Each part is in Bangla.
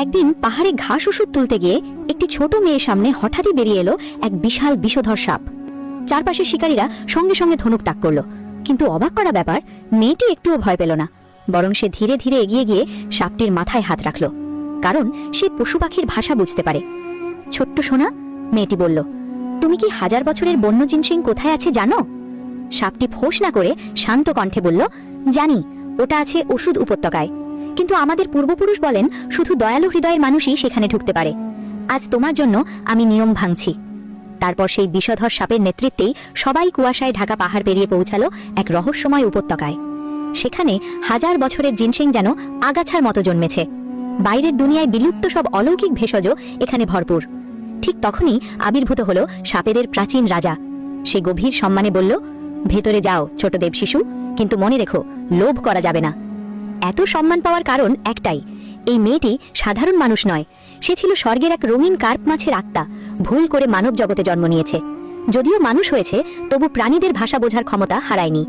একদিন পাহাড়ে ঘাস ওষুধ তুলতে গিয়ে একটি ছোট মেয়ের সামনে হঠাৎই বেরিয়ে এলো এক বিশাল বিষধর সাপ। চারপাশের শিকারীরা সঙ্গে সঙ্গে ধনুক তাক করল, কিন্তু অবাক করা ব্যাপার, মেয়েটি একটুও ভয় পেল না। বরং সে ধীরে ধীরে এগিয়ে গিয়ে সাপটির মাথায় হাত রাখল, কারণ সে পশু পাখির ভাষা বুঝতে পারে। ছোট্ট সোনা, মেয়েটি বলল, তুমি কি 1000 বছরের বন্য জিনসিং কোথায় আছে জানো? সাপটি ফোঁস না করে শান্ত কণ্ঠে বলল, জানি, ওটা আছে ওষুধ উপত্যকায়, কিন্তু আমাদের পূর্বপুরুষ বলেন শুধু দয়ালু হৃদয়ের মানুষই সেখানে ঢুকতে পারে। আজ তোমার জন্য আমি নিয়ম ভাঙছি। তারপর সেই বিষধর সাপের নেতৃত্বেই সবাই কুয়াশায় ঢাকা পাহাড় পেরিয়ে পৌঁছালো এক রহস্যময় উপত্যকায়। সেখানে 1000 বছরের জিনসিং যেন আগাছার মতো জন্মেছে। বাইরের দুনিয়ায় বিলুপ্ত সব অলৌকিক ভেষজ এখানে ভরপুর। ঠিক তখনই আবির্ভূত হলো সাপেদের প্রাচীন রাজা। সে গভীর সম্মানে বলল, ভেতরে যাও ছোট দেব শিশু, কিন্তু মনে রেখো, লোভ করা যাবে না। এত সম্মান পাওয়ার কারণ একটাই, এই মেয়েটি সাধারণ মানুষ নয়, সে ছিল স্বর্গের এক রঙিন কার্প মাছের আত্মা। ভুল করে মানব জগতে জন্ম নিয়েছে। যদিও মানুষ হয়েছে, তবু প্রাণীদের ভাষা বোঝার ক্ষমতা হারায়নি।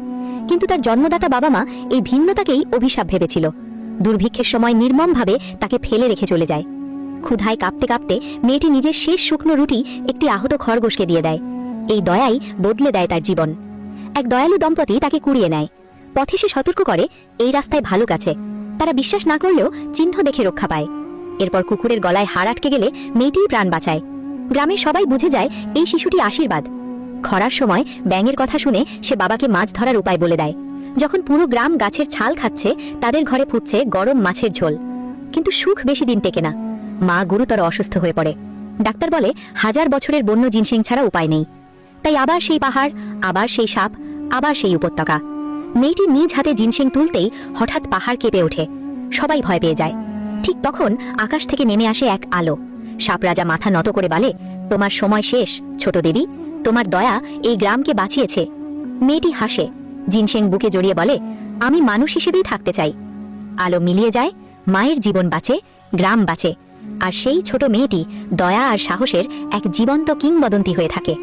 কিন্তু তার জন্মদাতা বাবা মা এই ভিন্নতাকেই অভিশাপ ভেবেছিল। দুর্ভিক্ষের সময় নির্মমভাবে তাকে ফেলে রেখে চলে যায়। ক্ষুধায় কাঁপতে কাঁপতে মেয়েটি নিজের শেষ শুকনো রুটি একটি আহত খরগোশকে দিয়ে দেয়। এই দয়াই বদলে দেয় তার জীবন। এক দয়ালু দম্পতি তাকে কুড়িয়ে নেয়। পথে সে সতর্ক করে, এই রাস্তায় ভালুক আছে। তারা বিশ্বাস না করলেও চিহ্ন দেখে রক্ষা পায়। এরপর কুকুরের গলায় হাড় আটকে গেলে মেয়েটিই প্রাণ বাঁচায়। গ্রামের সবাই বুঝে যায় এই শিশুটি আশীর্বাদ। খরার সময় ব্যাঙের কথা শুনে সে বাবাকে মাছ ধরার উপায় বলে দেয়। যখন পুরো গ্রাম গাছের ছাল খাচ্ছে, তাদের ঘরে ফুটছে গরম মাছের ঝোল। কিন্তু সুখ বেশি দিন টেকে না। মা গুরুতর অসুস্থ হয়ে পড়ে। ডাক্তার বলে 1000 বছরের বন্য জিনসিং ছাড়া উপায় নেই। তাই আবার সেই পাহাড়, আবার সেই সাপ, আবার সেই উপত্যকা। মেয়েটি নিজ হাতে জিনসিং তুলতেই হঠাৎ পাহাড় কেঁপে ওঠে। সবাই ভয় পেয়ে যায়। ঠিক তখন আকাশ থেকে নেমে আসে এক আলো। সাপ রাজা মাথা নত করে বলে, তোমার সময় শেষ ছোট দেবী, তোমার দয়া এই গ্রামকে বাঁচিয়েছে। মেয়েটি হাসে, জিনসিং বুকে জড়িয়ে বলে, আমি মানুষ হিসেবেই থাকতে চাই। আলো মিলিয়ে যায়, মায়ের জীবন বাঁচে, গ্রাম বাঁচে, আর সেই ছোট মেয়েটি দয়া আর সাহসের এক জীবন্ত কিংবদন্তি হয়ে থাকে।